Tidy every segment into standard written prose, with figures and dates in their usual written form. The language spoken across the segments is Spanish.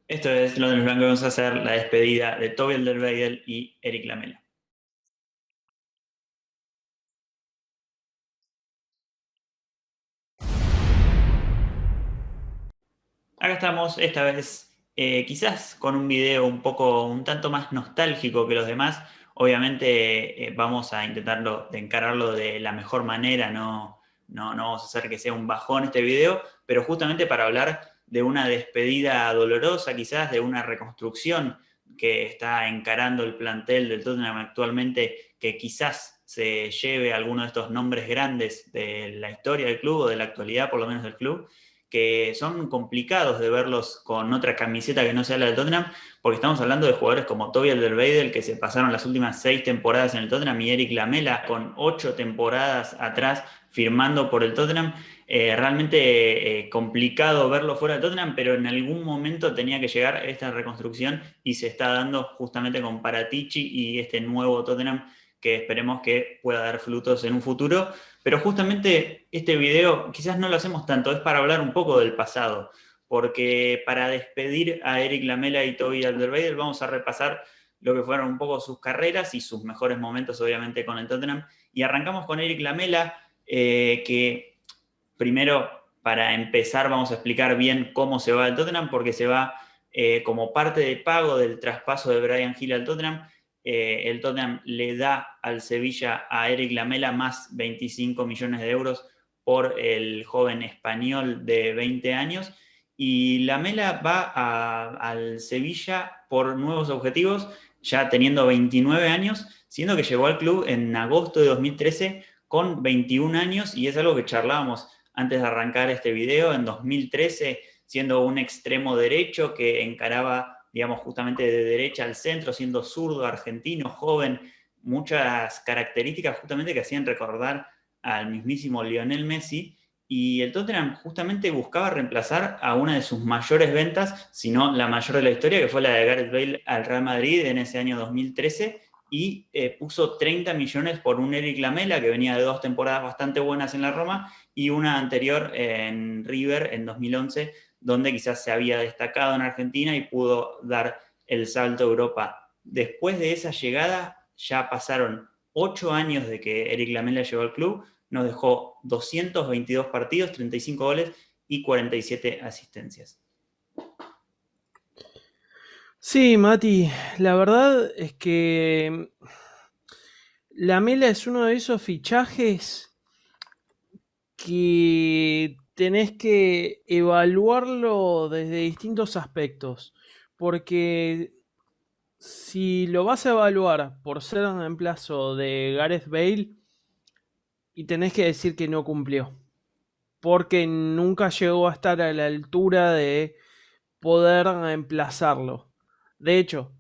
Esto es Londres Blanco, vamos a hacer la despedida de Toby Alderweireld y Eric Lamela. Acá estamos, esta vez quizás con un video un tanto más nostálgico que los demás. Obviamente vamos a intentarlo, de encararlo de la mejor manera, no vamos a hacer que sea un bajón este video, pero justamente para hablar de una despedida dolorosa, quizás de una reconstrucción que está encarando el plantel del Tottenham actualmente, que quizás se lleve alguno de estos nombres grandes de la historia del club o de la actualidad por lo menos del club, que son complicados de verlos con otra camiseta que no sea la del Tottenham, porque estamos hablando de jugadores como Toby Alderweireld, que se pasaron las últimas 6 temporadas en el Tottenham, y Eric Lamela, con 8 temporadas atrás firmando por el Tottenham. Realmente complicado verlo fuera del Tottenham, pero en algún momento tenía que llegar esta reconstrucción y se está dando justamente con Paratici y este nuevo Tottenham que esperemos que pueda dar frutos en un futuro. Pero justamente este video quizás no lo hacemos tanto, es para hablar un poco del pasado, porque para despedir a Eric Lamela y Toby Alderweireld vamos a repasar lo que fueron un poco sus carreras y sus mejores momentos obviamente con el Tottenham. Y arrancamos con Eric Lamela, que primero para empezar vamos a explicar bien cómo se va el Tottenham, porque se va como parte de pago del traspaso de Bryan Gil al Tottenham. El Tottenham le da al Sevilla a Eric Lamela más 25 millones de euros por el joven español de 20 años. Y Lamela va al Sevilla por nuevos objetivos, ya teniendo 29 años, siendo que llegó al club en agosto de 2013 con 21 años, y es algo que charlábamos antes de arrancar este video, en 2013, siendo un extremo derecho que encaraba, digamos, justamente de derecha al centro, siendo zurdo, argentino, joven, muchas características justamente que hacían recordar al mismísimo Lionel Messi. Y el Tottenham justamente buscaba reemplazar a una de sus mayores ventas, si no la mayor de la historia, que fue la de Gareth Bale al Real Madrid en ese año 2013, y puso 30 millones por un Eric Lamela que venía de 2 temporadas bastante buenas en la Roma y una anterior en River en 2011, donde quizás se había destacado en Argentina y pudo dar el salto a Europa. Después de esa llegada ya pasaron 8 años de que Eric Lamela llegó al club, nos dejó 222 partidos, 35 goles y 47 asistencias. Sí, Mati, la verdad es que la Mela es uno de esos fichajes que tenés que evaluarlo desde distintos aspectos. Porque si lo vas a evaluar por ser un reemplazo de Gareth Bale, y tenés que decir que no cumplió. Porque nunca llegó a estar a la altura de poder reemplazarlo. De hecho,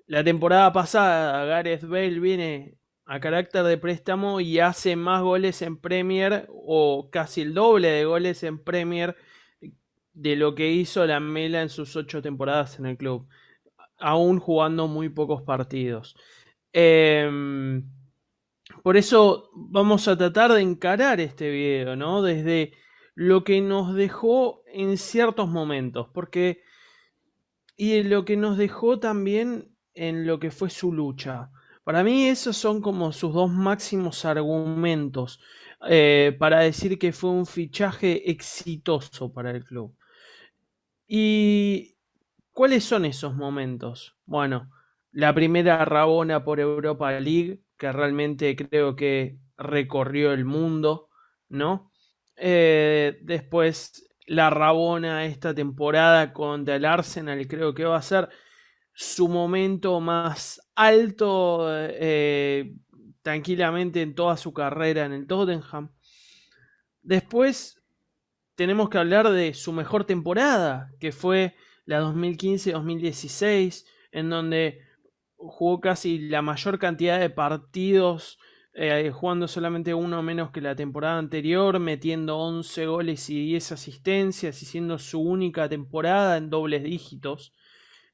la temporada pasada Gareth Bale viene a carácter de préstamo y hace más goles en Premier, o casi el doble de goles en Premier, de lo que hizo la Mela en sus 8 temporadas en el club, aún jugando muy pocos partidos. Por eso vamos a tratar de encarar este video, ¿no? Desde lo que nos dejó en ciertos momentos, porque y lo que nos dejó también en lo que fue su lucha. Para mí esos son como sus dos máximos argumentos para decir que fue un fichaje exitoso para el club. ¿Y cuáles son esos momentos? Bueno, la primera Rabona por Europa League, que realmente creo que recorrió el mundo, ¿no? Después la Rabona esta temporada contra el Arsenal, creo que va a ser su momento más alto tranquilamente en toda su carrera en el Tottenham. Después tenemos que hablar de su mejor temporada, que fue la 2015-2016, en donde jugó casi la mayor cantidad de partidos, jugando solamente uno menos que la temporada anterior, metiendo 11 goles y 10 asistencias y siendo su única temporada en dobles dígitos.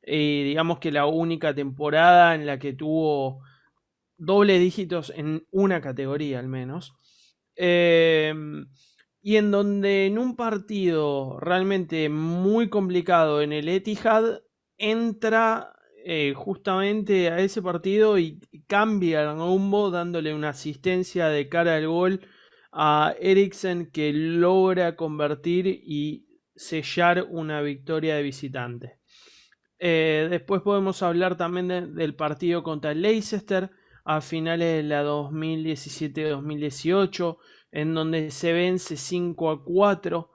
Digamos que la única temporada en la que tuvo dobles dígitos en una categoría al menos. Eh, y en donde en un partido realmente muy complicado en el Etihad entra justamente a ese partido y cambia el rumbo dándole una asistencia de cara al gol a Eriksen que logra convertir y sellar una victoria de visitante. Después podemos hablar también del partido contra el Leicester a finales de la 2017-2018, en donde se vence 5-4,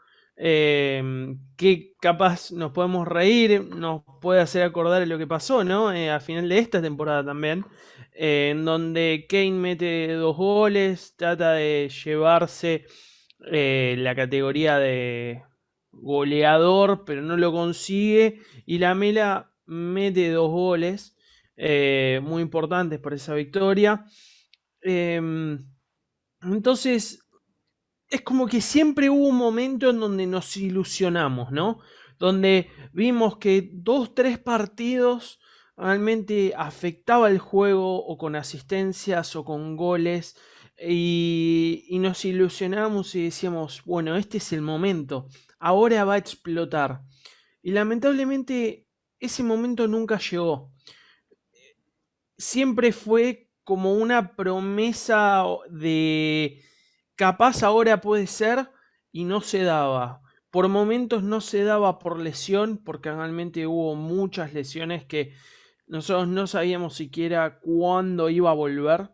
que capaz nos podemos reír, nos puede hacer acordar de lo que pasó, ¿no? A final de esta temporada también, en donde Kane mete 2 goles, trata de llevarse la categoría de goleador, pero no lo consigue. Y la Mela mete 2 goles muy importantes para esa victoria. Entonces, es como que siempre hubo un momento en donde nos ilusionamos, ¿no? Donde vimos que 2, 3 partidos realmente afectaba el juego o con asistencias o con goles y nos ilusionamos y decíamos, bueno, este es el momento, ahora va a explotar. Y lamentablemente ese momento nunca llegó. Siempre fue como una promesa de capaz ahora puede ser y no se daba. Por momentos no se daba por lesión, porque realmente hubo muchas lesiones que nosotros no sabíamos siquiera cuándo iba a volver,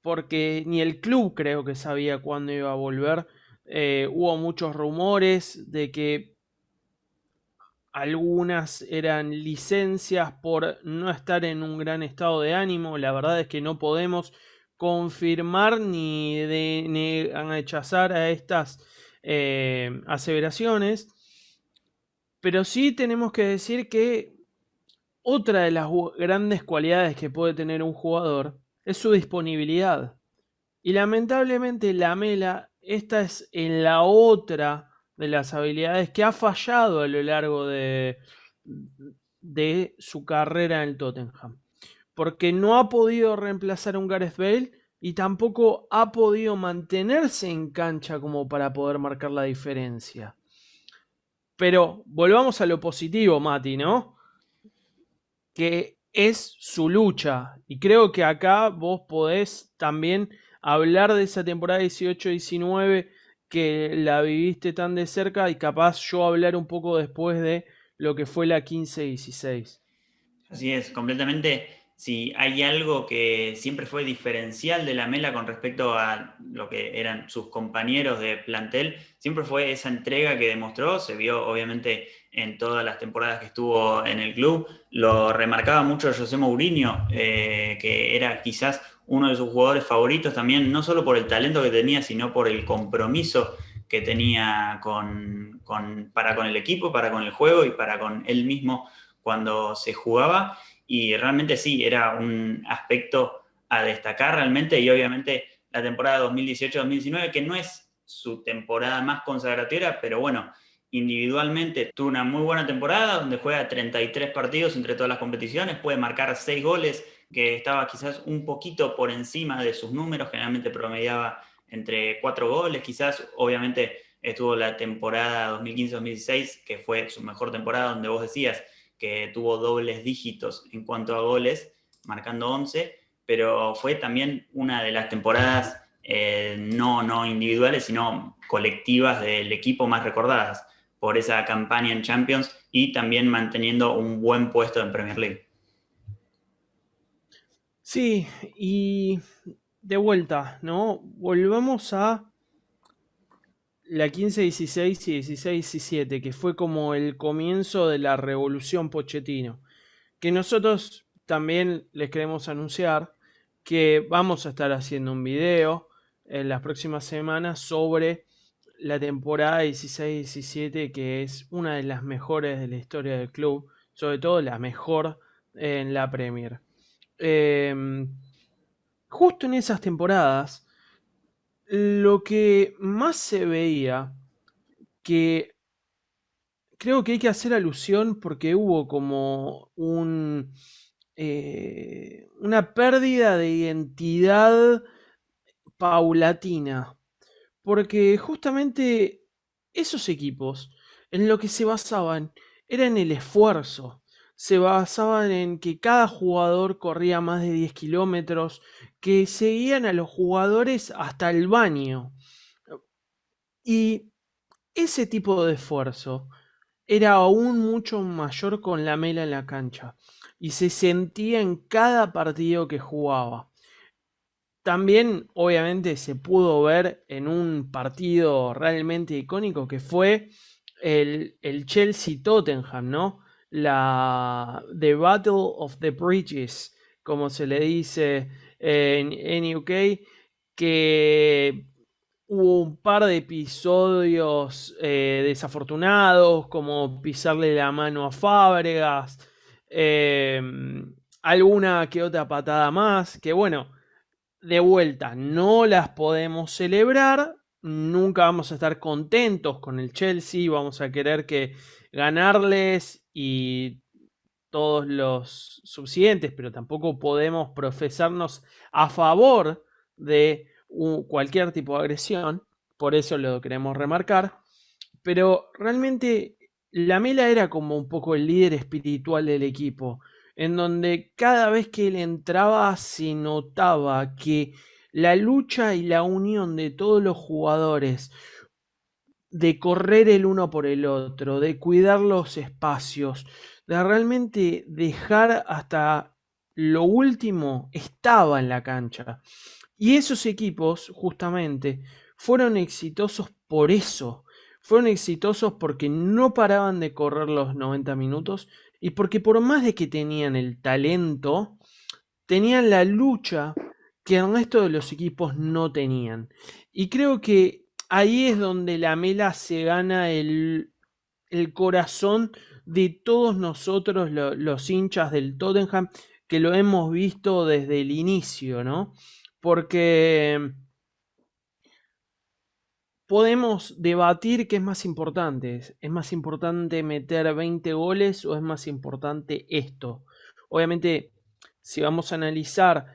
porque ni el club creo que sabía cuándo iba a volver. Hubo muchos rumores de que algunas eran licencias por no estar en un gran estado de ánimo. La verdad es que no podemos confirmar ni rechazar a estas aseveraciones. Pero sí tenemos que decir que otra de las grandes cualidades que puede tener un jugador es su disponibilidad. Y lamentablemente la Mela, esta es en la otra de las habilidades que ha fallado a lo largo de su carrera en el Tottenham. Porque no ha podido reemplazar a un Gareth Bale y tampoco ha podido mantenerse en cancha como para poder marcar la diferencia. Pero volvamos a lo positivo, Mati, ¿no? Que es su lucha. Y creo que acá vos podés también hablar de esa temporada 18-19 que la viviste tan de cerca y capaz yo hablar un poco después de lo que fue la 15-16. Así es, completamente. Si hay algo que siempre fue diferencial de la Mela con respecto a lo que eran sus compañeros de plantel, siempre fue esa entrega que demostró, se vio obviamente en todas las temporadas que estuvo en el club, lo remarcaba mucho José Mourinho, que era quizás uno de sus jugadores favoritos también, no solo por el talento que tenía, sino por el compromiso que tenía para con el equipo, para con el juego y para con él mismo cuando se jugaba y realmente sí, era un aspecto a destacar realmente y obviamente la temporada 2018-2019 que no es su temporada más consagratoria, pero bueno, individualmente tuvo una muy buena temporada donde juega 33 partidos entre todas las competiciones, puede marcar 6 goles, que estaba quizás un poquito por encima de sus números, generalmente promediaba entre 4 goles, quizás obviamente estuvo la temporada 2015-2016, que fue su mejor temporada, donde vos decías, que tuvo dobles dígitos en cuanto a goles, marcando 11, pero fue también una de las temporadas no individuales, sino colectivas del equipo más recordadas por esa campaña en Champions y también manteniendo un buen puesto en Premier League. Sí, y de vuelta, ¿no? Volvamos a la 15-16 y 16-17, que fue como el comienzo de la revolución Pochettino. Que nosotros también les queremos anunciar que vamos a estar haciendo un video en las próximas semanas sobre la temporada 16-17, que es una de las mejores de la historia del club, sobre todo la mejor en la Premier. Justo en esas temporadas, lo que más se veía, que creo que hay que hacer alusión porque hubo como una pérdida de identidad paulatina. Porque justamente esos equipos en lo que se basaban era en el esfuerzo. se basaban en que cada jugador corría más de 10 kilómetros, que seguían a los jugadores hasta el baño. Y ese tipo de esfuerzo era aún mucho mayor con Lamela en la cancha. Y se sentía en cada partido que jugaba. También, obviamente, se pudo ver en un partido realmente icónico que fue el Chelsea-Tottenham, ¿no? The Battle of the Bridges, como se le dice en UK, que hubo un par de episodios desafortunados, como pisarle la mano a Fábregas, eh, alguna que otra patada más, que bueno, de vuelta, no las podemos celebrar, nunca vamos a estar contentos con el Chelsea, vamos a querer que ganarles y todos los subsiguientes, pero tampoco podemos profesarnos a favor de cualquier tipo de agresión, por eso lo queremos remarcar, pero realmente Lamela era como un poco el líder espiritual del equipo, en donde cada vez que él entraba se notaba que la lucha y la unión de todos los jugadores, de correr el uno por el otro, de cuidar los espacios, de realmente dejar hasta lo último, estaba en la cancha. Y esos equipos, justamente, fueron exitosos por eso. Fueron exitosos porque no paraban de correr los 90 minutos y porque por más de que tenían el talento, tenían la lucha que el resto de los equipos no tenían. Y creo que ahí es donde la Mela se gana el corazón de todos nosotros, los hinchas del Tottenham, que lo hemos visto desde el inicio, ¿no? Porque podemos debatir qué es más importante. ¿Es más importante meter 20 goles o es más importante esto? Obviamente, si vamos a analizar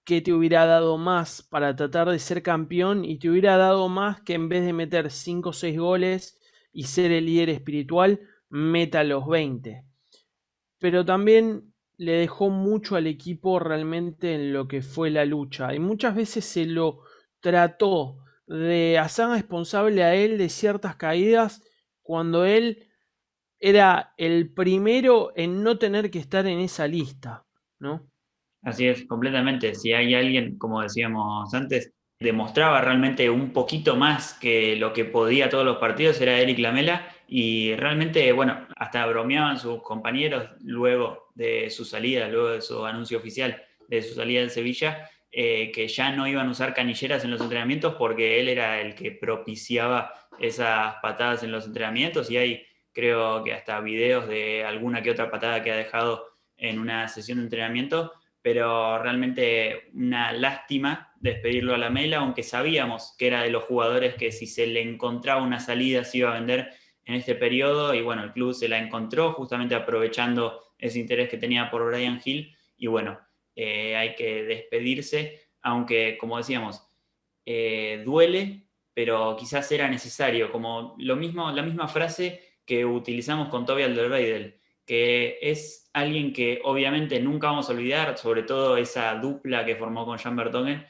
qué te hubiera dado más para tratar de ser campeón y te hubiera dado más que en vez de meter 5 o 6 goles y ser el líder espiritual, meta los 20. Pero también le dejó mucho al equipo realmente en lo que fue la lucha. Y muchas veces se lo trató de hacer responsable a él de ciertas caídas cuando él era el primero en no tener que estar en esa lista, ¿no? Así es, completamente. Si hay alguien, como decíamos antes, demostraba realmente un poquito más que lo que podía todos los partidos, era Eric Lamela. Y realmente, bueno, hasta bromeaban sus compañeros luego de su salida, luego de su anuncio oficial de su salida del Sevilla, que ya no iban a usar canilleras en los entrenamientos porque él era el que propiciaba esas patadas en los entrenamientos. Y hay, creo que hasta videos de alguna que otra patada que ha dejado en una sesión de entrenamiento, pero realmente una lástima despedirlo a Lamela, aunque sabíamos que era de los jugadores que si se le encontraba una salida se iba a vender en este periodo, y bueno, el club se la encontró justamente aprovechando ese interés que tenía por Bryan Gil, y bueno, hay que despedirse, aunque como decíamos, duele, pero quizás era necesario, como lo mismo, la misma frase que utilizamos con Toby Alderweireld, que es alguien que obviamente nunca vamos a olvidar, sobre todo esa dupla que formó con Jan Vertonghen,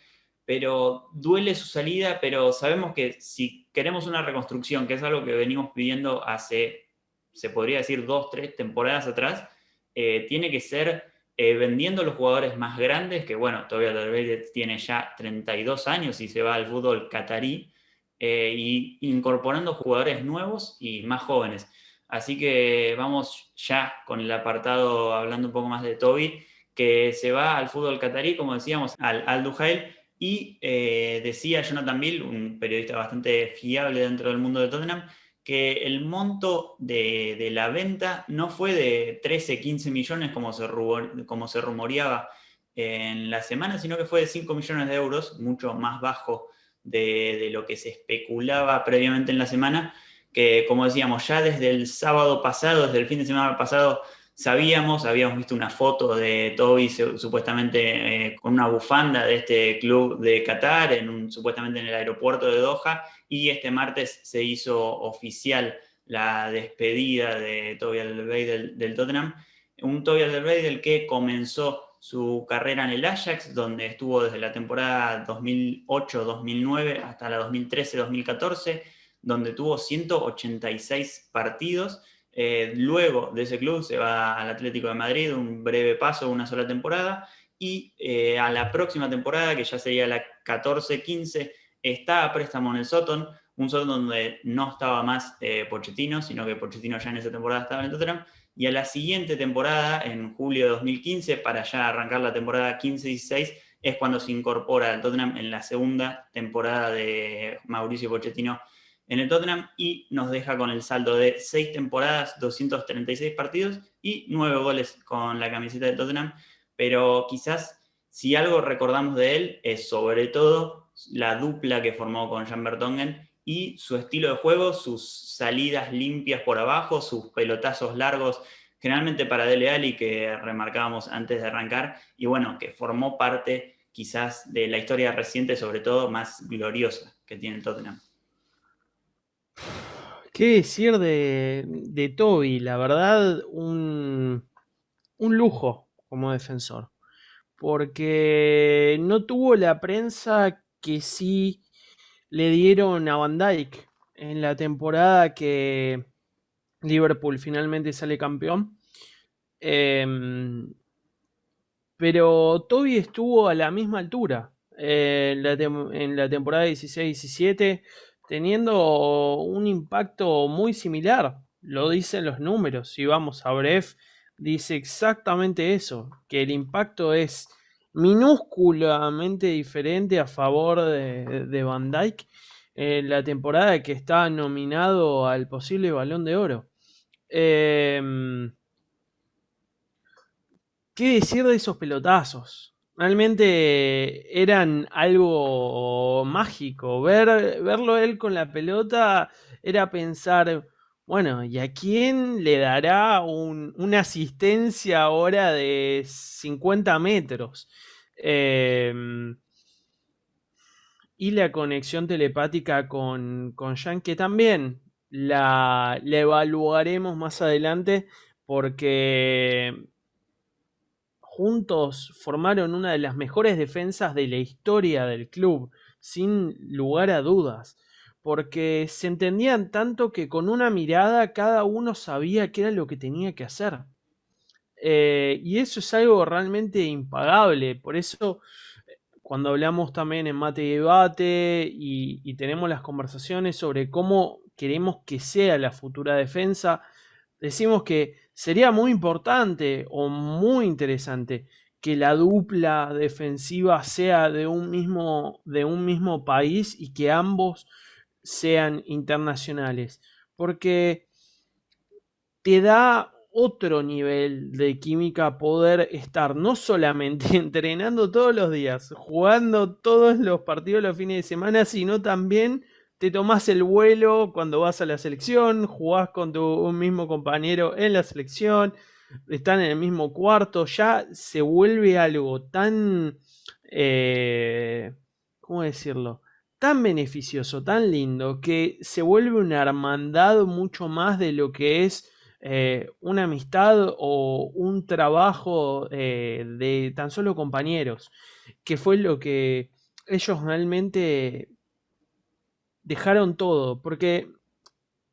pero duele su salida, pero sabemos que si queremos una reconstrucción, que es algo que venimos pidiendo hace, se podría decir, 2, 3 temporadas atrás, tiene que ser vendiendo los jugadores más grandes, que bueno, todavía Alderweireld tiene ya 32 años y se va al fútbol catarí, y incorporando jugadores nuevos y más jóvenes. Así que vamos ya con el apartado hablando un poco más de Toby, que se va al fútbol catarí, como decíamos, al Duhail, y decía Jonathan Bill, un periodista bastante fiable dentro del mundo de Tottenham, que el monto de la venta no fue de 13, 15 millones como se rumoreaba en la semana, sino que fue de 5 millones de euros, mucho más bajo de lo que se especulaba previamente en la semana, que como decíamos, ya desde el sábado pasado, desde el fin de semana pasado, habíamos visto una foto de Toby supuestamente con una bufanda de este club de Qatar, supuestamente en el aeropuerto de Doha, y este martes se hizo oficial la despedida de Toby Alderweireld del Tottenham. Un Toby Alderweireld que comenzó su carrera en el Ajax, donde estuvo desde la temporada 2008-2009 hasta la 2013-2014, donde tuvo 186 partidos. Luego de ese club se va al Atlético de Madrid, un breve paso, una sola temporada, y a la próxima temporada, que ya sería la 14-15, está a préstamo en el Soton, un Soton donde no estaba más Pochettino, sino que Pochettino ya en esa temporada estaba en el Tottenham, y a la siguiente temporada, en julio de 2015, para ya arrancar la temporada 15-16, es cuando se incorpora al Tottenham en la segunda temporada de Mauricio Pochettino en el Tottenham, y nos deja con el saldo de 6 temporadas, 236 partidos y 9 goles con la camiseta de Tottenham. Pero quizás si algo recordamos de él es sobre todo la dupla que formó con Jan Vertonghen y su estilo de juego, sus salidas limpias por abajo, sus pelotazos largos, generalmente para Dele Alli, que remarcábamos antes de arrancar, y bueno, que formó parte quizás de la historia reciente, sobre todo más gloriosa que tiene el Tottenham. ¿Qué decir de Toby? La verdad, un lujo como defensor. Porque no tuvo la prensa que sí le dieron a Van Dijk en la temporada que Liverpool finalmente sale campeón. Pero Toby estuvo a la misma altura en la temporada 16-17, teniendo un impacto muy similar. Lo dicen los números. Si vamos a Bref, dice exactamente eso, que el impacto es minúsculamente diferente a favor de Van Dijk en la temporada que está nominado al posible Balón de Oro. Eh, ¿Qué decir de esos pelotazos? Realmente eran algo mágico. Verlo él con la pelota era pensar, bueno, ¿y a quién le dará una asistencia ahora de 50 metros? Eh, y la conexión telepática con Jan, que también la evaluaremos más adelante porque juntos formaron una de las mejores defensas de la historia del club, sin lugar a dudas, porque se entendían tanto que con una mirada cada uno sabía qué era lo que tenía que hacer. Y eso es algo realmente impagable, por eso cuando hablamos también en Mate y Debate y tenemos las conversaciones sobre cómo queremos que sea la futura defensa, decimos que sería muy importante o muy interesante que la dupla defensiva sea de un mismo país y que ambos sean internacionales. Porque te da otro nivel de química poder estar no solamente entrenando todos los días, jugando todos los partidos los fines de semana, sino también te tomás el vuelo cuando vas a la selección, jugás con tu mismo compañero en la selección, están en el mismo cuarto, ya se vuelve algo tan, ¿cómo decirlo? Tan beneficioso, tan lindo, que se vuelve una hermandad mucho más de lo que es una amistad o un trabajo de tan solo compañeros, que fue lo que ellos realmente dejaron todo, porque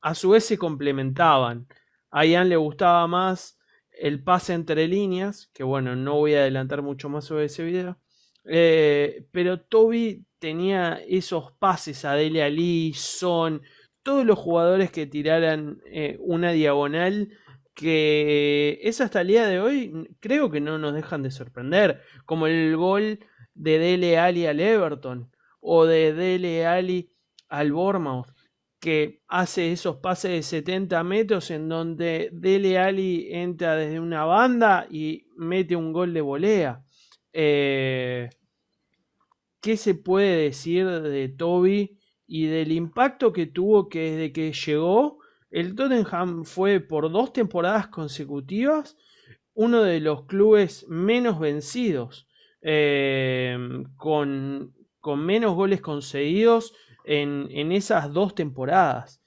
a su vez se complementaban. A Ian le gustaba más el pase entre líneas, que bueno, no voy a adelantar mucho más sobre ese video, pero Toby tenía esos pases a Dele Alli, Son, todos los jugadores que tiraran una diagonal, que es hasta el día de hoy, creo que no nos dejan de sorprender, como el gol de Dele Alli al Everton, o de Dele Alli al Bournemouth, que hace esos pases de 70 metros en donde Dele Alli entra desde una banda y mete un gol de volea. ¿Qué se puede decir de Toby y del impacto que tuvo que desde que llegó? El Tottenham fue por 2 temporadas consecutivas uno de los clubes menos vencidos, con menos goles concedidos en esas 2 temporadas.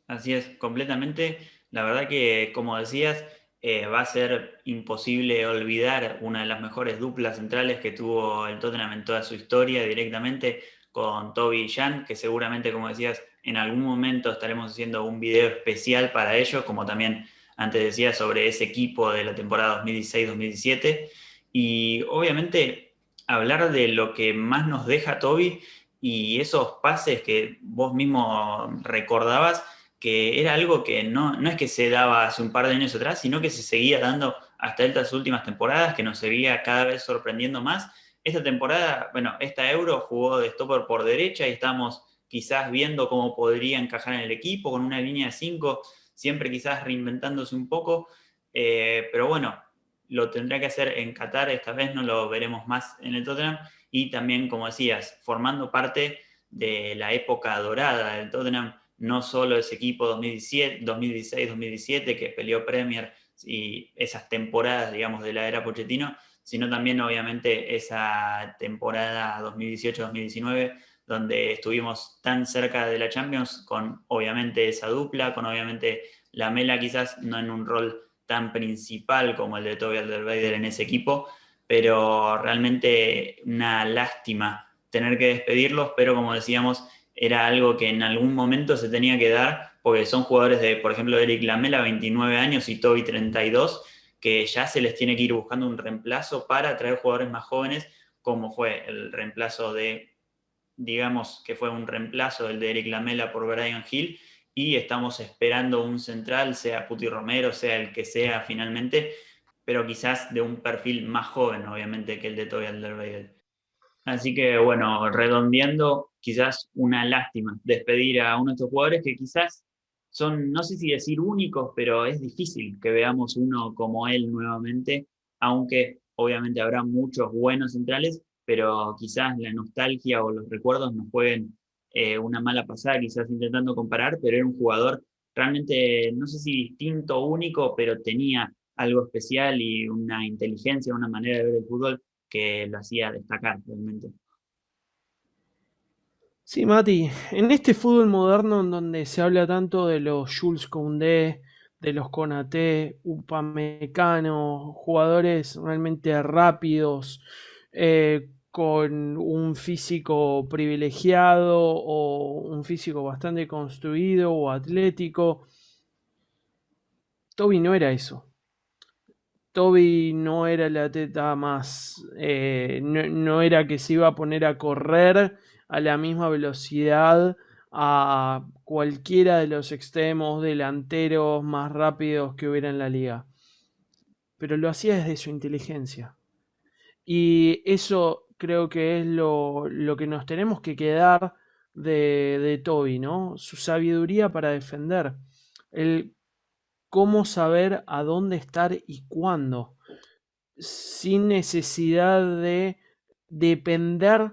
Así es, completamente. La verdad que, como decías, va a ser imposible olvidar una de las mejores duplas centrales que tuvo el Tottenham en toda su historia directamente con Toby y Jan, que seguramente, como decías, en algún momento estaremos haciendo un video especial para ellos, como también antes decía sobre ese equipo de la temporada 2016-2017. Y obviamente hablar de lo que más nos deja Toby y esos pases que vos mismo recordabas, que era algo que no es que se daba hace un par de años atrás, sino que se seguía dando hasta estas últimas temporadas, que nos seguía cada vez sorprendiendo más. Esta temporada, bueno, esta Euro jugó de stopper por derecha y estamos quizás viendo cómo podría encajar en el equipo con una línea de 5, siempre quizás reinventándose un poco, pero bueno, lo tendrá que hacer en Qatar, esta vez no lo veremos más en el Tottenham, y también, como decías, formando parte de la época dorada del Tottenham, no solo ese equipo 2017, 2016-2017 que peleó Premier y esas temporadas, digamos, de la era Pochettino, sino también obviamente esa temporada 2018-2019 donde estuvimos tan cerca de la Champions con obviamente esa dupla, con obviamente Lamela quizás no en un rol tan principal como el de Toby Alderweireld en ese equipo, pero realmente una lástima tener que despedirlos, pero como decíamos, era algo que en algún momento se tenía que dar, porque son jugadores de, por ejemplo, Eric Lamela, 29 años, y Toby, 32, que ya se les tiene que ir buscando un reemplazo para traer jugadores más jóvenes, como fue el reemplazo de, digamos, que fue un reemplazo del de Eric Lamela por Brian Hill, y estamos esperando un central, sea Puti Romero, sea el que sea finalmente, pero quizás de un perfil más joven, obviamente, que el de Toby Alderweireld. Así que bueno, redondeando, quizás una lástima despedir a uno de estos jugadores que quizás son, no sé si decir únicos, pero es difícil que veamos uno como él nuevamente, aunque obviamente habrá muchos buenos centrales, pero quizás la nostalgia o los recuerdos nos jueguen una mala pasada, quizás intentando comparar, pero era un jugador realmente, no sé si distinto, único, pero tenía algo especial y una inteligencia, una manera de ver el fútbol que lo hacía destacar realmente. Sí, Mati, en este fútbol moderno en donde se habla tanto de los Jules Koundé, de los Konaté, Upamecano, jugadores realmente rápidos, con un físico privilegiado o un físico bastante construido o atlético, Toby no era eso. Toby no era el atleta más, no era que se iba a poner a correr a la misma velocidad a cualquiera de los extremos delanteros más rápidos que hubiera en la liga, pero lo hacía desde su inteligencia. Y eso creo que es lo que nos tenemos que quedar de Toby, ¿no? Su sabiduría para defender, el cómo saber a dónde estar y cuándo sin necesidad de depender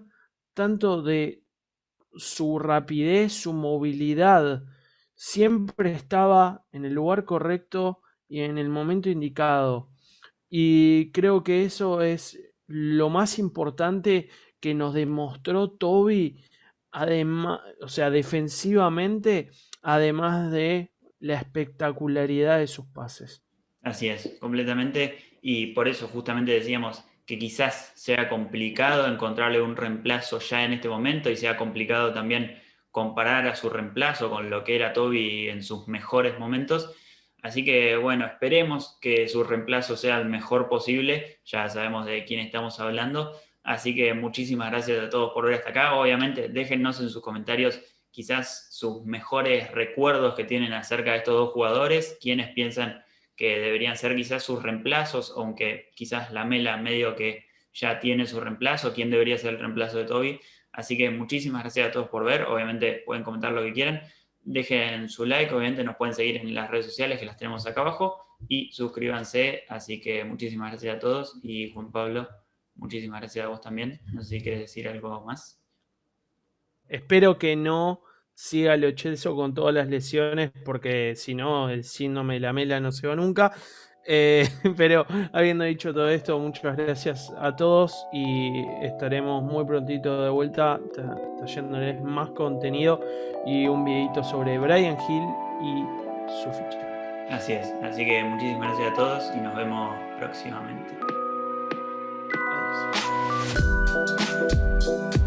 tanto de su rapidez, su movilidad. Siempre estaba en el lugar correcto y en el momento indicado. Y creo que eso es lo más importante que nos demostró Toby, además, o sea, defensivamente, además de la espectacularidad de sus pases. Así es, completamente. Y por eso justamente decíamos que quizás sea complicado encontrarle un reemplazo ya en este momento y sea complicado también comparar a su reemplazo con lo que era Toby en sus mejores momentos. Así que bueno, esperemos que su reemplazo sea el mejor posible. Ya sabemos de quién estamos hablando. Así que muchísimas gracias a todos por ver hasta acá. Obviamente, déjennos en sus comentarios quizás sus mejores recuerdos que tienen acerca de estos dos jugadores, quienes piensan que deberían ser quizás sus reemplazos, aunque quizás Lamela medio que ya tiene su reemplazo, quién debería ser el reemplazo de Toby. Así que muchísimas gracias a todos por ver, obviamente pueden comentar lo que quieran, dejen su like, obviamente nos pueden seguir en las redes sociales que las tenemos acá abajo y suscríbanse, así que muchísimas gracias a todos y Juan Pablo, muchísimas gracias a vos también, no sé si quieres decir algo más. Espero que no siga Lo Celso con todas las lesiones, porque si no, el síndrome de la mela no se va nunca. Pero habiendo dicho todo esto, muchas gracias a todos y estaremos muy prontito de vuelta trayéndoles más contenido y un videito sobre Brian Hill y su ficha. Así es. Así que muchísimas gracias a todos y nos vemos próximamente. Adiós.